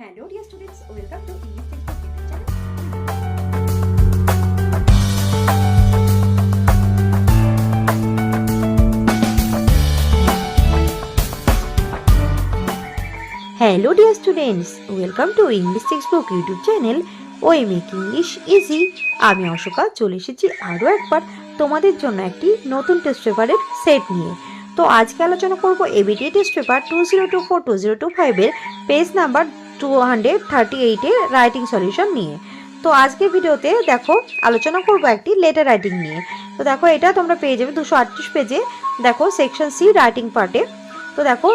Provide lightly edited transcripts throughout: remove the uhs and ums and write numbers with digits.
Hello dear students, welcome to English Textbook YouTube channel. Hello dear students, welcome to English Textbook YouTube channel. ওই make English easy. আমি অশোকা চলে এসেছি আরও একবার তোমাদের জন্য একটি নতুন টেস্ট পেপারের সেট নিয়ে। তো আজকে আলোচনা করব এবিটি টেস্ট পেপার 2024-2025 এর পেজ নাম্বার 238 এর রাইটিং সলিউশন নিয়ে। তো আজকের ভিডিওতে দেখো আলোচনা করব একটি লেটার রাইটিং নিয়ে। তো দেখো এটা তোমরা পেয়ে যাবে 238 পেজে, দেখো সেকশন সি রাইটিং পার্টে। তো দেখো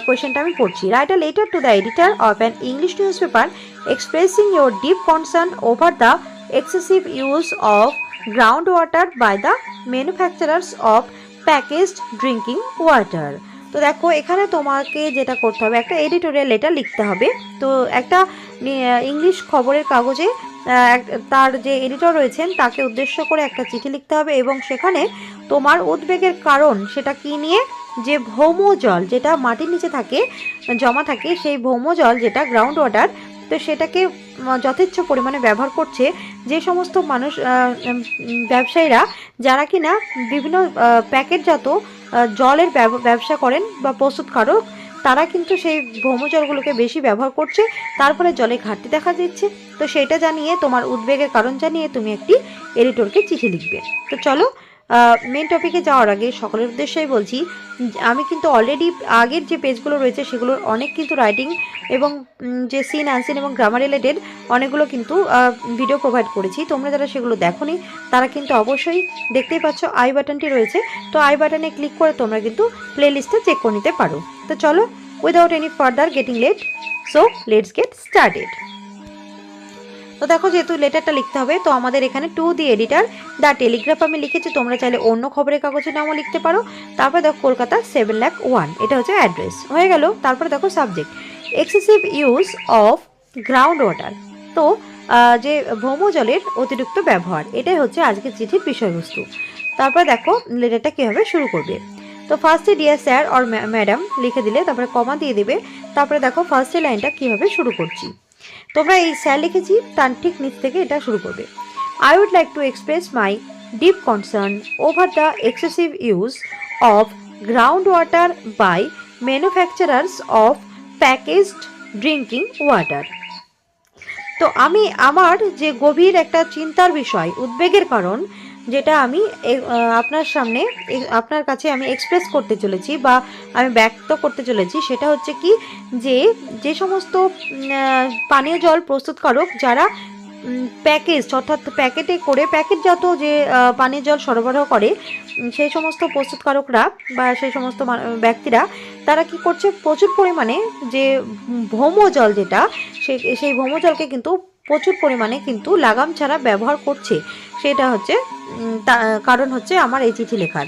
কোয়েশ্চেনটা আমি পড়ছি। Write a letter to the editor of an English news paper expressing your deep concern over the excessive use of ground water by the manufacturers of packaged drinking water. তো দেখো এখানে তোমাকে যেটা করতে হবে, একটা এডিটোরিয়াল লেটার লিখতে হবে। তো একটা ইংলিশ খবরের কাগজে তার যে এডিটর রয়েছেন তাকে উদ্দেশ্য করে একটা চিঠি লিখতে হবে এবং সেখানে তোমার উদ্বেগের কারণ সেটা কি নিয়ে, যে ভৌম জল যেটা মাটির নিচে থাকে জমা থাকে, সেই ভৌম জল যেটা গ্রাউন্ড ওয়াটার, তো সেটাকে যথেচ্ছ পরিমাণে ব্যবহার করছে যে সমস্ত মানুষ ব্যবসায়ীরা যারা কিনা বিভিন্ন প্যাকেটজাত জলের ব্যবসা করেন বা প্রস্তুতকারক, তারা কিন্তু সেই ভৌম জলগুলোকে বেশি ব্যবহার করছে, তার ফলে জলে ঘাটতি দেখা দিচ্ছে। তো সেটা জানিয়ে, তোমার উদ্বেগের কারণ জানিয়ে তুমি একটি এডিটরকে চিঠি লিখবে। তো চলো মেন টপিকে যাওয়ার আগে সকলের উদ্দেশ্যেই বলছি, আমি কিন্তু অলরেডি আগের যে পেজগুলো রয়েছে সেগুলোর অনেক কিন্তু রাইটিং এবং যে সিন অ্যানসিন এবং গ্রামার রিলেটেড অনেকগুলো কিন্তু ভিডিও প্রোভাইড করেছি। তোমরা যারা সেগুলো দেখোনি তারা কিন্তু অবশ্যই দেখতেই পাচ্ছ আই বাটনটি রয়েছে, তো আই বাটনে ক্লিক করে তোমরা কিন্তু প্লেলিস্টে চেক করে নিতে পারো। তো চলো without any further getting late, so let's get started. তো দেখো যেহেতু লেটারটা লিখতে হবে, তো আমাদের এখানে to the editor the Telegraph আমি লিখেছি, তোমরা চাইলে অন্য খবরের কাগজের নামও লিখতে পারো। তারপরে দেখো কলকাতা 7,01,000 এটা হচ্ছে অ্যাড্রেস, হয়ে গেল। তারপরে দেখো subject excessive use of ground water, তো যে ভৌম জলের অতিরিক্ত ব্যবহার, এটাই হচ্ছে আজকের চিঠির বিষয়বস্তু। তারপরে দেখো লেটারটা কীভাবে শুরু করবে। তো ফার্স্টে ডিয়ার স্যার অর ম্যাডাম লিখে দিলে, তারপরে কমা দিয়ে দেবে। তারপরে দেখো ফার্স্টে লাইনটা কীভাবে শুরু করছি, তোমরা এই স্যার লিখেছি তার ঠিক নিচ থেকে এটা শুরু করবে। I would like to express my deep concern over the excessive use of ground water by manufacturers of packaged drinking water. তো আমি আমার যে গভীর একটা চিন্তার বিষয়, উদ্বেগের কারণ, যেটা আমি আপনার সামনে আপনার কাছে আমি এক্সপ্রেস করতে চলেছি বা আমি ব্যক্ত করতে চলেছি, সেটা হচ্ছে কি, যে সমস্ত পানীয় জল প্রস্তুতকারক যারা প্যাকেজ অর্থাৎ প্যাকেটে করে প্যাকেটজাত যে পানীয় জল সরবরাহ করে, সেই সমস্ত প্রস্তুতকারকরা বা সেই সমস্ত ব্যক্তিরা তারা কি করছে, প্রচুর পরিমাণে যে ভৌম জল যেটা সেই ভৌম জলকে কিন্তু প্রচুর পরিমাণে কিন্তু লাগাম ছাড়া ব্যবহার করছে। সেটা হচ্ছে কারণ হচ্ছে আমার এই চিঠি লেখার।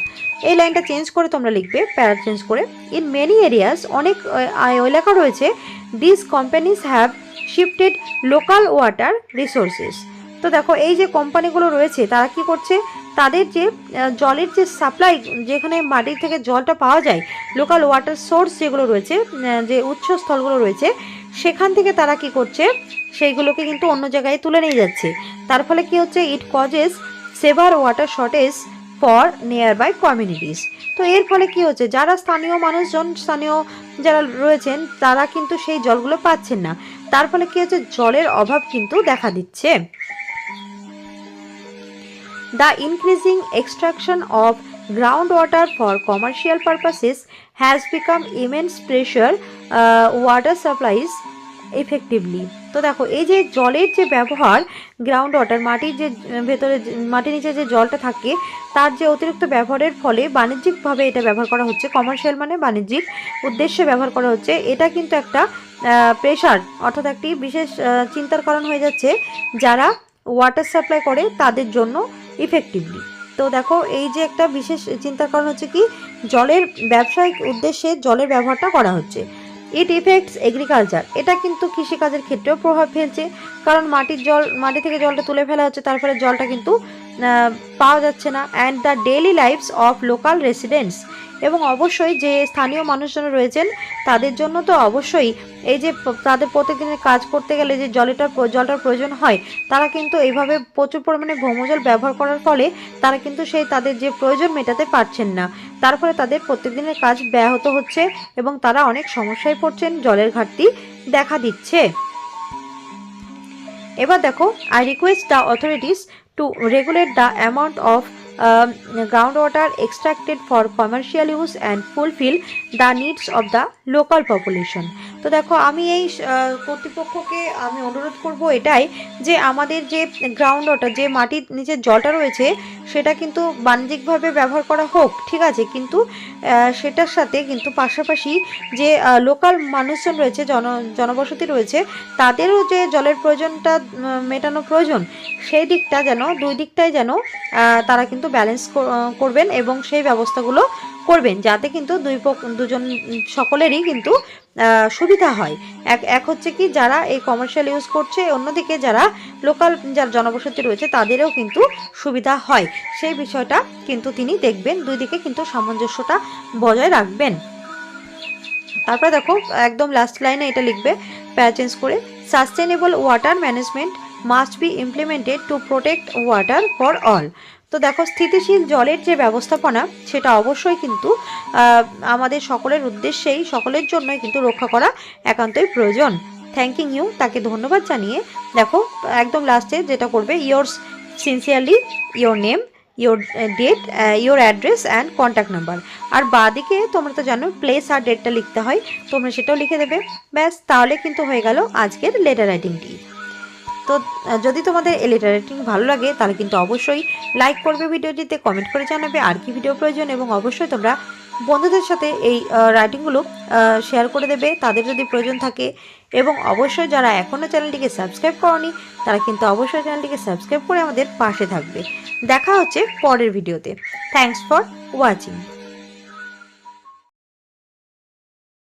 এই লাইনটা চেঞ্জ করে তোমরা লিখবে, প্যারা চেঞ্জ করে। ইন মেনি এরিয়াস, অনেক এলাকা রয়েছে, this companies have shifted local water resources. তো দেখো এই যে কোম্পানিগুলো রয়েছে তারা কি করছে, তাদের যে জলের যে সাপ্লাই, যেখানে মাটির থেকে জলটা পাওয়া যায়, লোকাল ওয়াটার সোর্স যেগুলো রয়েছে, যে উৎসস্থলগুলো রয়েছে, সেখান থেকে তারা কি করছে, সেইগুলোকে কিন্তু অন্য জায়গায় তুলে নিয়ে যাচ্ছে। তার ফলে কি হচ্ছে, it causes severe water shortage for nearby communities. তো এর ফলে কি হচ্ছে, যারা স্থানীয় মানুষজন, স্থানীয় যারা রয়েছেন তারা কিন্তু সেই জলগুলো পাচ্ছেন না, তার ফলে কি হচ্ছে, জলের অভাব কিন্তু দেখা দিচ্ছে। The increasing extraction of groundwater for commercial purposes has become immense pressure water supplies effectively. তো দেখো এই যে জলের যে ব্যবহার, গ্রাউন্ড ওয়াটার মাটির যে ভেতরে মাটির নিচে যে জলটা থাকে তার যে অতিরিক্ত ব্যবহারের ফলে বাণিজ্যিকভাবে এটা ব্যবহার করা হচ্ছে, কমার্শিয়াল মানে বাণিজ্যিক উদ্দেশ্যে ব্যবহার করা হচ্ছে, এটা কিন্তু একটা প্রেশার অর্থাৎ একটি বিশেষ চিন্তার কারণ হয়ে যাচ্ছে যারা ওয়াটার সাপ্লাই করে তাদের জন্য ইফেক্টিভলি। তো দেখো এই যে একটা বিশেষ চিন্তার কারণ হচ্ছে কি, জলের ব্যবসায়িক উদ্দেশ্যে জলের ব্যবহারটা করা হচ্ছে। ইট ইফেক্টস এগ্রিকালচার, এটা কিন্তু কৃষিকাজের ক্ষেত্রেও প্রভাব ফেলছে, কারণ মাটি থেকে জলটা তুলে ফেলা হচ্ছে, তার ফলে জলটা কিন্তু পাওয়া যাচ্ছে না। And the daily lifes of local residents, এবং অবশ্যই যে স্থানীয় মানুষজন রয়েছেন তাদের জন্য তো অবশ্যই এই যে তাদের প্রত্যেকদিনের কাজ করতে গেলে যে জলটার প্রয়োজন হয়, তারা কিন্তু এইভাবে প্রচুর পরিমাণে ভৌমজল ব্যবহার করার ফলে তারা কিন্তু সেই তাদের যে প্রয়োজন মেটাতে পারছেন না। তার ফলে তাদের প্রত্যেকদিনের কাজ ব্যাহত হচ্ছে এবং তারা অনেক সমস্যায় পড়ছেন, জলের ঘাটতি দেখা দিচ্ছে। এবার দেখো, I request the authorities to regulate the amount of ground water extracted for commercial use and fulfil the needs of the local population. তো দেখো, আমি এই কর্তৃপক্ষকে আমি অনুরোধ করব এটাই, যে আমাদের যে গ্রাউন্ড ওয়াটার, যে মাটির নিচে জলটা রয়েছে, সেটা কিন্তু বাণিজ্যিকভাবে ব্যবহার করা হোক, ঠিক আছে, কিন্তু সেটার সাথে কিন্তু পাশাপাশি যে লোকাল মানুষজন রয়েছে, জনবসতি রয়েছে, তাদেরও যে জলের প্রয়োজনটা মেটানো প্রয়োজন, সেই দিকটা যেন, দুই দিকটাই যেন তারা কিন্তু ব্যালেন্স করবেন এবং সেই ব্যবস্থাগুলো করবেন, যাতে কিন্তু দুজন সকলেরই কিন্তু সুবিধা হয়। এক হচ্ছে কি, যারা এই কমার্শিয়াল ইউজ করছে, অন্যদিকে যারা লোকাল যারা জনবসতি রয়েছে তাদেরও কিন্তু সুবিধা হয়, সেই বিষয়টা কিন্তু তিনি দেখবেন, দুই দিকে কিন্তু সামঞ্জস্যটা বজায় রাখবেন। তারপরে দেখো, একদম লাস্ট লাইনে এটা লিখবে প্যারা চেঞ্জ করে, sustainable water management must be implemented to protect water for all. তো দেখো, স্থিতিশীল জলের যে ব্যবস্থাপনা, সেটা অবশ্যই কিন্তু আমাদের সকলের উদ্দেশ্যেই, সকলের জন্যই কিন্তু রক্ষা করা একান্তই প্রয়োজন। থ্যাংকিং ইউ, তাকে ধন্যবাদ জানিয়ে দেখো একদম লাস্টে যেটা করবে, yours sincerely, your name, your date, your address and contact number. আর বাদিকে তোমরা তো জানো প্লেস আর ডেটটা লিখতে হয়, তোমরা সেটাও লিখে দেবে। ব্যাস, তাহলে কিন্তু হয়ে গেল আজকের লেটার রাইটিংটি। তো যদি তোমাদের এই লেটার রাইটিং ভালো লাগে তাহলে কিন্তু অবশ্যই লাইক করবে ভিডিওটিতে, কমেন্ট করে জানাবে আর কি ভিডিও প্রয়োজন, এবং অবশ্যই তোমরা বন্ধুদের সাথে এই রাইটিংগুলো শেয়ার করে দেবে তাদের যদি প্রয়োজন থাকে। এবং অবশ্যই যারা এখনও চ্যানেলটিকে সাবস্ক্রাইব করনি, তারা কিন্তু অবশ্যই চ্যানেলটিকে সাবস্ক্রাইব করে আমাদের পাশে থাকবে। দেখা হচ্ছে পরের ভিডিওতে। Thanks for watching.